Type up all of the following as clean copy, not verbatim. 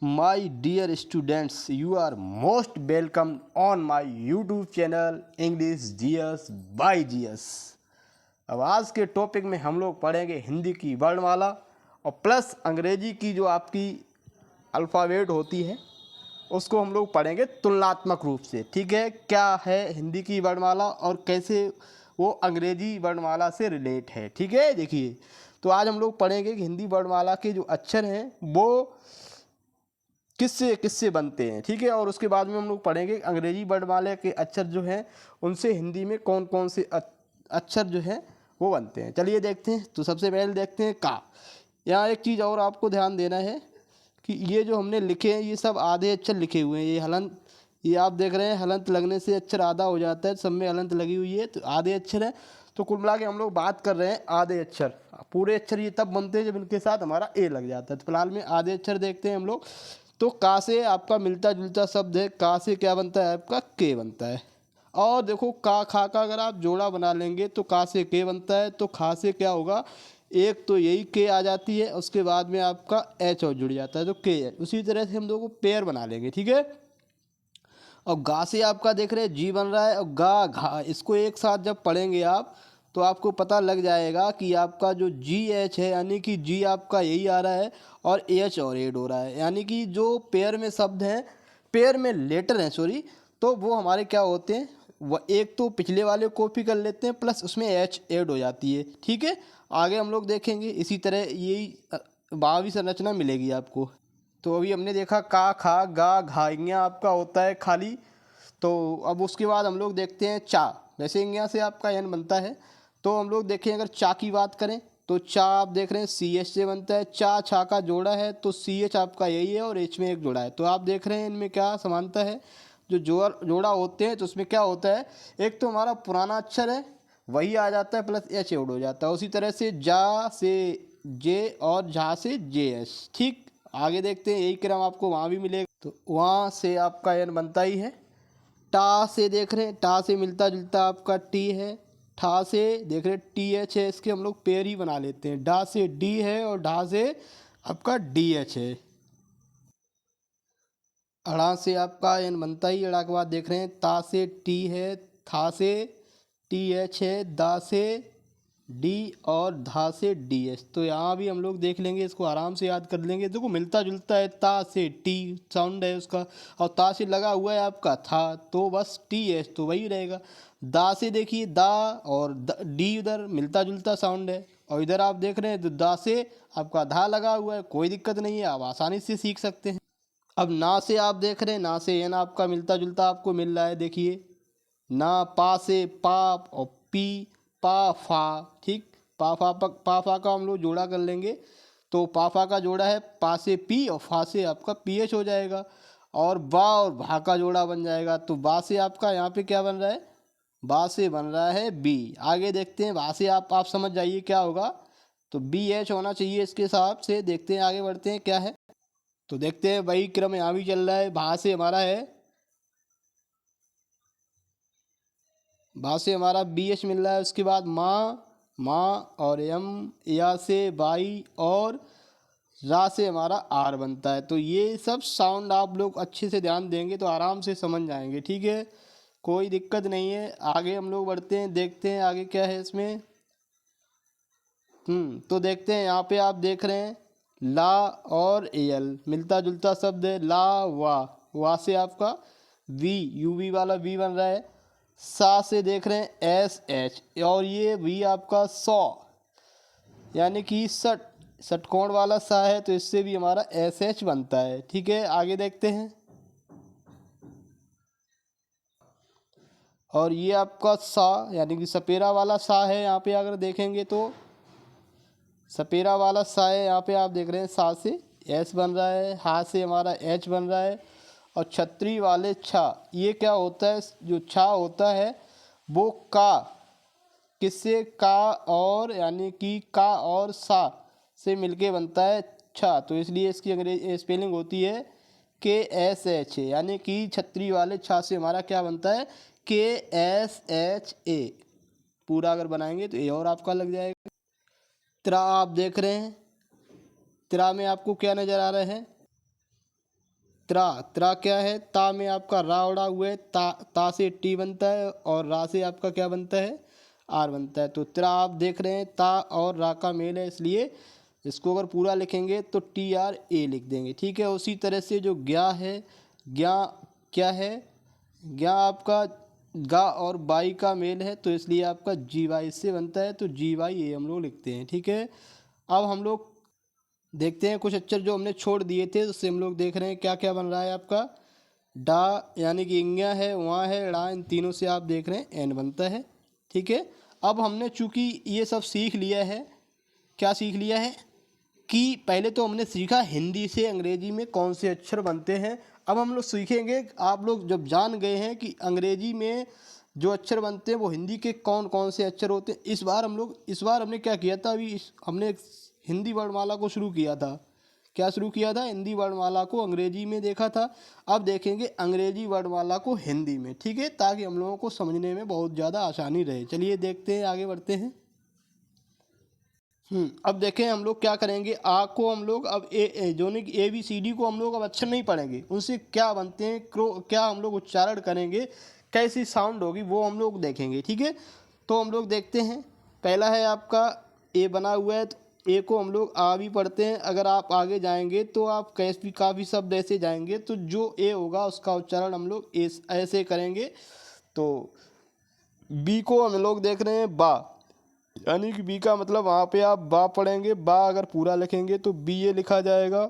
My dear students, you are most welcome on my YouTube channel English GS by GS। अब आज के topic में हम लोग पढ़ेंगे हिंदी की वर्णमाला और प्लस अंग्रेजी की जो आपकी अल्फ़ाबेट होती है उसको हम लोग पढ़ेंगे तुलनात्मक रूप से। ठीक है, क्या है हिंदी की वर्णमाला और कैसे वो अंग्रेजी वर्णमाला से रिलेट है। ठीक है, देखिए तो आज हम लोग पढ़ेंगे कि हिंदी वर्णमाला के जो अक्षर हैं वो किससे किससे बनते हैं। ठीक है, और उसके बाद में हम लोग पढ़ेंगे अंग्रेजी वर्णमाला के अक्षर जो हैं उनसे हिंदी में कौन कौन से अक्षर जो हैं वो बनते हैं। चलिए देखते हैं। तो सबसे पहले देखते हैं का। यहाँ एक चीज़ और आपको ध्यान देना है कि ये जो हमने लिखे हैं ये सब आधे अक्षर लिखे हुए हैं। ये हलंत, ये आप देख रहे हैं हलंत लगने से अक्षर आधा हो जाता है, सब में हलंत लगी हुई है तो आधे अक्षर है। तो कुल मिला के हम लोग बात कर रहे हैं आधे अक्षर। पूरे अक्षर ये तब बनते हैं जब इनके साथ हमारा ए लग जाता है। तो फिलहाल में आधे अक्षर देखते हैं हम लोग। तो का से आपका मिलता जुलता शब्द है, का से क्या बनता है आपका के बनता है। और देखो का खा का अगर आप जोड़ा बना लेंगे तो का से के बनता है, तो खा से क्या होगा, एक तो यही के आ जाती है, उसके बाद में आपका एच और जुड़ जाता है तो के है। उसी तरह से हम लोग पेयर बना लेंगे। ठीक है, और गा से आपका देख रहे हैं जी बन रहा है और गा घा, इसको एक साथ जब पढ़ेंगे आप तो आपको पता लग जाएगा कि आपका जो जी एच है यानी कि जी आपका यही आ रहा है और एच और एड हो रहा है, यानी कि जो पेयर में शब्द हैं, पेयर में लेटर हैं सॉरी, तो वो हमारे क्या होते हैं, वह एक तो पिछले वाले कॉपी कर लेते हैं प्लस उसमें एच ऐड हो जाती है। ठीक है, आगे हम लोग देखेंगे इसी तरह यही भावी संरचना मिलेगी आपको। तो अभी हमने देखा का खा गा घा, इंग्या आपका होता है खाली। तो अब उसके बाद हम लोग देखते हैं चा। वैसे इंग्या से आपका एन बनता है, तो हम लोग देखें अगर चा की बात करें तो चा आप देख रहे हैं सी एच से बनता है। चा छा का जोड़ा है तो सी एच आपका यही है और एच में एक जोड़ा है। तो आप देख रहे हैं इनमें क्या समानता है, जो जोड़ा होते हैं तो उसमें क्या होता है, एक तो हमारा पुराना अक्षर है वही आ जाता है प्लस एच एड हो जाता है। उसी तरह से जा से जे और झा से जे एस। ठीक, आगे देखते हैं यही क्रम आपको वहाँ भी मिलेगा। तो वहाँ से आपका एन बनता ही है। टा से देख रहे हैं, टा से मिलता जुलता आपका टी है। ठा से देख रहे हैं टी एच है, इसके हम लोग पेयर ही बना लेते हैं। डा से डी है और ढा से आपका डी एच है। अड़ा से आपका एन बनता ही, अड़ा के बाद देख रहे हैं ता से टी है, था से टी एच है, दा से डी और धा से डी एच। तो यहाँ भी हम लोग देख लेंगे, इसको आराम से याद कर लेंगे। देखो मिलता जुलता है, ता से टी साउंड है उसका और ता से लगा हुआ है आपका था, तो बस टी एच तो वही रहेगा। दा से देखिए दा और डी उधर मिलता जुलता साउंड है और इधर आप देख रहे हैं तो दा से आपका धा लगा हुआ है, कोई दिक्कत नहीं है, आप आसानी से सीख सकते हैं। अब ना से आप देख रहे हैं, ना से एन आपका मिलता जुलता आपको मिल रहा है। देखिए ना, पा से पाप और पी पा फा। ठीक, पा फा का हम लोग जोड़ा कर लेंगे तो पा फा का जोड़ा है पा से पी और फा से आपका पी एच हो जाएगा और बा और भा का जोड़ा बन जाएगा। तो बा से आपका यहाँ पे क्या बन रहा है, बा से बन रहा है बी। आगे देखते हैं बा से आप समझ जाइए क्या होगा, तो बी एच होना चाहिए इसके हिसाब से। देखते हैं आगे बढ़ते हैं क्या है। तो देखते हैं वही क्रम यहाँ भी चल रहा है। भा से हमारा है, भा से हमारा बी एच मिल रहा है। उसके बाद माँ, माँ और एम, या से बाई और रा से हमारा आर बनता है। तो ये सब साउंड आप लोग अच्छे से ध्यान देंगे तो आराम से समझ जाएंगे। ठीक है, कोई दिक्कत नहीं है। आगे हम लोग बढ़ते हैं, देखते हैं आगे क्या है इसमें। तो देखते हैं यहाँ पे आप देख रहे हैं ला और एल मिलता जुलता शब्द है। ला वा से आपका वी यू वी वाला वी बन रहा है। सा से देख रहे हैं एस एच और ये वी आपका सौ, यानी कि षटकोण वाला सा है तो इससे भी हमारा एस एच बनता है। ठीक है, आगे देखते हैं। और ये आपका सा यानी कि सपेरा वाला सा है, यहाँ पे अगर देखेंगे तो सपेरा वाला सा है। यहाँ पे आप देख रहे हैं सा से एस बन रहा है, हा से हमारा एच बन रहा है और छतरी वाले छा। ये क्या होता है, जो छा होता है वो का किससे, का और यानी कि का और सा से मिलके बनता है छा, तो इसलिए इसकी अंग्रेजी स्पेलिंग होती है के एस एच ए, यानी कि छतरी वाले छा से हमारा क्या बनता है के एस एच ए। पूरा अगर बनाएंगे तो ए और आपका लग जाएगा। त्रा आप देख रहे हैं, त्रा में आपको क्या नज़र आ रहा है, त्रा, त्रा क्या है, ता में आपका रा उड़ा हुआ है, ता से टी बनता है और रा से आपका क्या बनता है, आर बनता है। तो त्रा आप देख रहे हैं ता और रा का मेल है, इसलिए इसको अगर पूरा लिखेंगे तो टी आर ए लिख देंगे, ठीक है। उसी तरह से जो ज्ञा है, ज्ञा क्या है, ज्ञा आपका गा और बाई का मेल है, तो इसलिए आपका जी वाई से बनता है, तो जी वाई ए हम लोग लिखते हैं, ठीक है। अब हम लोग देखते हैं कुछ अक्षर जो हमने छोड़ दिए थे, उससे हम लोग देख रहे हैं क्या क्या बन रहा है आपका। डा यानी कि इंग्या है, वहाँ है, ड़ा, इन तीनों से आप देख रहे हैं एन बनता है, ठीक है। अब हमने चूंकि ये सब सीख लिया है, क्या सीख लिया है कि पहले तो हमने सीखा हिंदी से अंग्रेजी में कौन से अक्षर बनते हैं। अब हम लोग सीखेंगे, आप लोग जब जान गए हैं कि अंग्रेजी में जो अक्षर बनते हैं वो हिंदी के कौन कौन से अक्षर होते हैं, इस बार हमने क्या किया था, अभी हमने हिंदी वर्णमाला को शुरू किया था। क्या शुरू किया था, हिंदी वर्णमाला को अंग्रेजी में देखा था। अब देखेंगे अंग्रेजी वर्णमाला को हिंदी में, ठीक है, ताकि हम लोगों को समझने में बहुत ज़्यादा आसानी रहे। चलिए देखते हैं, आगे बढ़ते हैं। अब देखें हम लोग क्या करेंगे, आ को हम लोग अब जो नहीं ए बी सी डी को हम लोग अब अक्षर नहीं पढ़ेंगे, उनसे क्या बनते हैं, क्या हम लोग उच्चारण करेंगे, कैसी साउंड होगी, वो हम लोग देखेंगे, ठीक है। तो हम लोग देखते हैं, पहला है आपका ए बना हुआ है, तो ए को हम लोग आ भी पढ़ते हैं। अगर आप आगे जाएंगे तो आप कैसे काफ़ी शब्द ऐसे जाएंगे, तो जो ए होगा उसका उच्चारण हम लोग ऐसे करेंगे। तो बी को हम लोग देख रहे हैं बा, यानी कि बी का मतलब वहाँ पे आप बा पढ़ेंगे, बा अगर पूरा लिखेंगे तो बी ए लिखा जाएगा।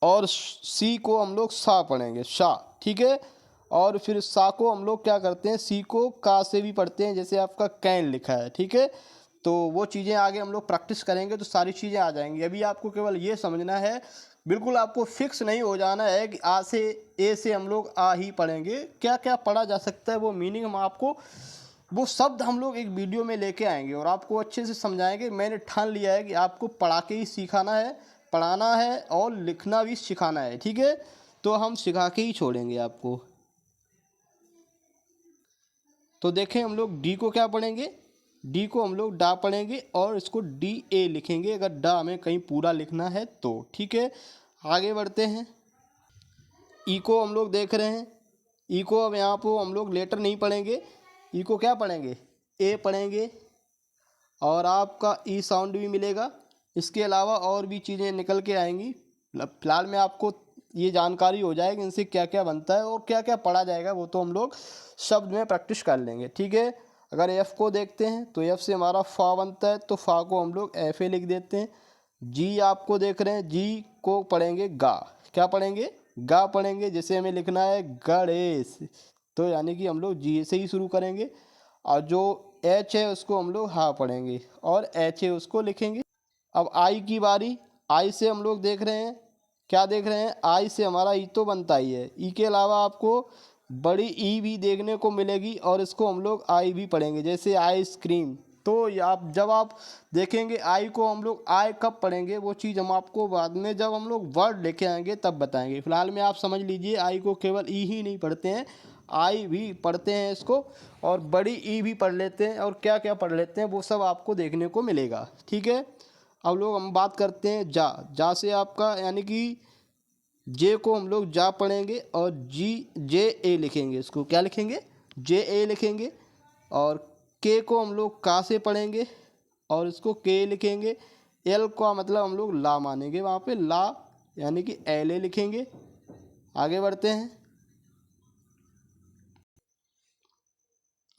और सी को हम लोग सा पढ़ेंगे, शा, ठीक है। और फिर सा को हम लोग क्या करते हैं, सी को का से भी पढ़ते हैं, जैसे आपका कैन लिखा है, ठीक है। तो वो चीज़ें आगे हम लोग प्रैक्टिस करेंगे तो सारी चीज़ें आ जाएंगी। अभी आपको केवल ये समझना है, बिल्कुल आपको फिक्स नहीं हो जाना है कि आ से ए से हम लोग आ ही पढ़ेंगे। क्या क्या पढ़ा जा सकता है वो मीनिंग हम आपको, वो शब्द हम लोग एक वीडियो में लेके आएंगे और आपको अच्छे से समझाएंगे। मैंने ठान लिया है कि आपको पढ़ा के ही सिखाना है, पढ़ाना है और लिखना भी सिखाना है, ठीक है। तो हम सिखा के ही छोड़ेंगे आपको। तो देखें हम लोग डी को क्या पढ़ेंगे, डी को हम लोग डा पढ़ेंगे और इसको डी ए लिखेंगे, अगर डा हमें कहीं पूरा लिखना है तो, ठीक है। आगे बढ़ते हैं, ई को हम लोग देख रहे हैं, ई को अब यहाँ पर हम लोग लेटर नहीं पढ़ेंगे, ई को क्या पढ़ेंगे, ए पढ़ेंगे और आपका ई साउंड भी मिलेगा। इसके अलावा और भी चीज़ें निकल के आएंगी। फिलहाल में आपको ये जानकारी हो जाएगी इनसे क्या क्या बनता है और क्या क्या पढ़ा जाएगा, वो तो हम लोग शब्द में प्रैक्टिस कर लेंगे, ठीक है। अगर एफ़ को देखते हैं तो एफ़ से हमारा फा बनता है, तो फा को हम लोग एफ ए लिख देते हैं। जी आपको देख रहे हैं, जी को पढ़ेंगे गा, क्या पढ़ेंगे, गा पढ़ेंगे। जैसे हमें लिखना है गणेश, तो यानी कि हम लोग जी से ही शुरू करेंगे और जो एच है उसको हम लोग हा पढ़ेंगे और एच है उसको लिखेंगे। अब आई की बारी, आई से हम लोग देख रहे हैं, क्या देख रहे हैं, आई से हमारा ई तो बनता ही है। ई के अलावा आपको बड़ी ई भी देखने को मिलेगी और इसको हम लोग आई भी पढ़ेंगे, जैसे आइसक्रीम। तो आप जब आप देखेंगे आई को हम लोग आई कब पढ़ेंगे, वो चीज़ हम आपको बाद में जब हम लोग वर्ड लेके आएंगे तब बताएंगे। फिलहाल में आप समझ लीजिए आई को केवल ई ही नहीं पढ़ते हैं, आई भी पढ़ते हैं इसको, और बड़ी ई भी पढ़ लेते हैं, और क्या क्या पढ़ लेते हैं वो सब आपको देखने को मिलेगा, ठीक है। अब लोग हम बात करते हैं जा, जा से आपका यानी कि जे को हम लोग जा पढ़ेंगे और जी जे ए लिखेंगे, इसको क्या लिखेंगे, जे ए लिखेंगे। और के को हम लोग का से पढ़ेंगे और इसको के लिखेंगे। एल का मतलब हम लोग ला मानेंगे, वहाँ पे ला यानी कि एल ए लिखेंगे। आगे बढ़ते हैं,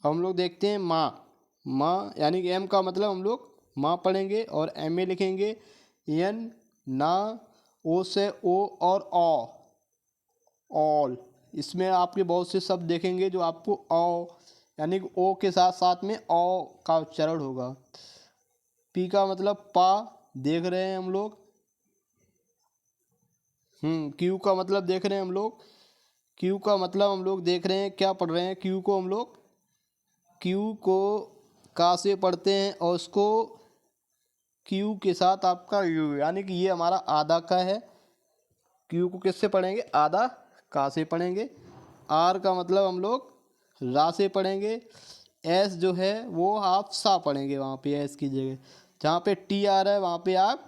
हम लोग देखते हैं माँ, माँ यानी कि एम का मतलब हम लोग माँ पढ़ेंगे और एम ए लिखेंगे। एन ना, ओ से ओ और ऑ, ऑल, इसमें आपके बहुत से शब्द देखेंगे जो आपको ऑ यानी कि ओ के साथ साथ में ऑ का उच्चारण होगा। पी का मतलब पा देख रहे हैं हम लोग। क्यू का मतलब देख रहे हैं हम लोग, क्यू का मतलब हम लोग देख रहे हैं क्या पढ़ रहे हैं, क्यू को हम लोग, क्यू को का से पढ़ते हैं और उसको क्यू के साथ आपका यू, यानी कि ये हमारा आधा का है। क्यू को किससे पढ़ेंगे, आधा का से पढ़ेंगे। आर का मतलब हम लोग रा से पढ़ेंगे। एस जो है वो आप सा पढ़ेंगे, वहाँ पे एस की जगह, जहाँ पे टी आ रहा है वहाँ पे आप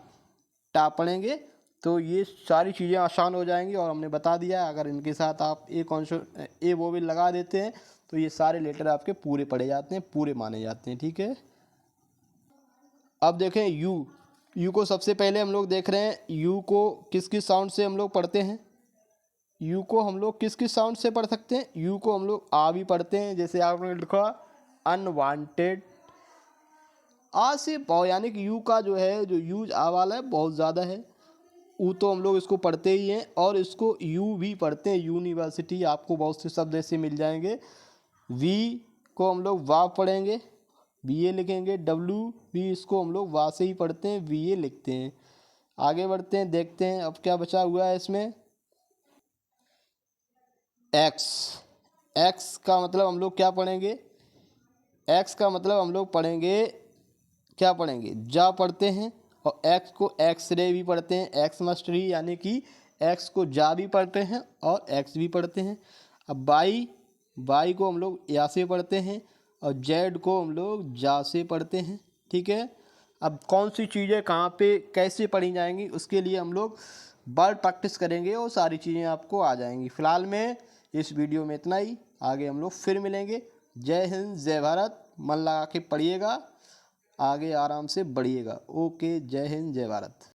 टा पढ़ेंगे। तो ये सारी चीज़ें आसान हो जाएंगी और हमने बता दिया है। अगर इनके साथ आप ए वोवेल लगा देते हैं तो ये सारे लेटर आपके पूरे पढ़े जाते हैं, पूरे माने जाते हैं। ठीक है, अब देखें यू को सबसे पहले हम लोग देख रहे हैं यू को किस किस साउंड से हम लोग पढ़ते हैं। यू को हम लोग किस किस साउंड से पढ़ सकते हैं। यू को हम लोग आ भी पढ़ते हैं, जैसे आपने लिखा अनवांटेड, आ से यानी कि यू का जो है जो यूज आ वाला है बहुत ज़्यादा है। ऊ तो हम लोग इसको पढ़ते ही हैं और इसको यू भी पढ़ते हैं, यूनिवर्सिटी आपको बहुत से शब्द ऐसे मिल जाएंगे। वी को हम लोग वा पढ़ेंगे, बी ए लिखेंगे। डब्ल्यू भी इसको हम लोग वा से ही पढ़ते हैं, वी ए लिखते हैं। आगे बढ़ते हैं, देखते हैं अब क्या बचा हुआ है इसमें। एक्स, एक्स का मतलब हम लोग क्या पढ़ेंगे। एक्स का मतलब हम लोग पढ़ेंगे, क्या पढ़ेंगे, जा पढ़ते हैं। और एक्स को एक्स रे भी पढ़ते हैं, एक्स मस्टरी, यानी कि एक्स को जा भी पढ़ते हैं और एक्स भी पढ़ते हैं। अब बाई, बाई को हम लोग या से पढ़ते हैं और जेड को हम लोग जा से पढ़ते हैं। ठीक है, अब कौन सी चीज़ें कहाँ पे कैसे पढ़ी जाएंगी उसके लिए हम लोग वर्ड प्रैक्टिस करेंगे और सारी चीज़ें आपको आ जाएंगी। फिलहाल में इस वीडियो में इतना ही, आगे हम लोग फिर मिलेंगे। जय हिंद, जय भारत, मन लगा के पढ़िएगा, आगे आराम से बढ़िएगा। ओके, जय हिंद, जय भारत।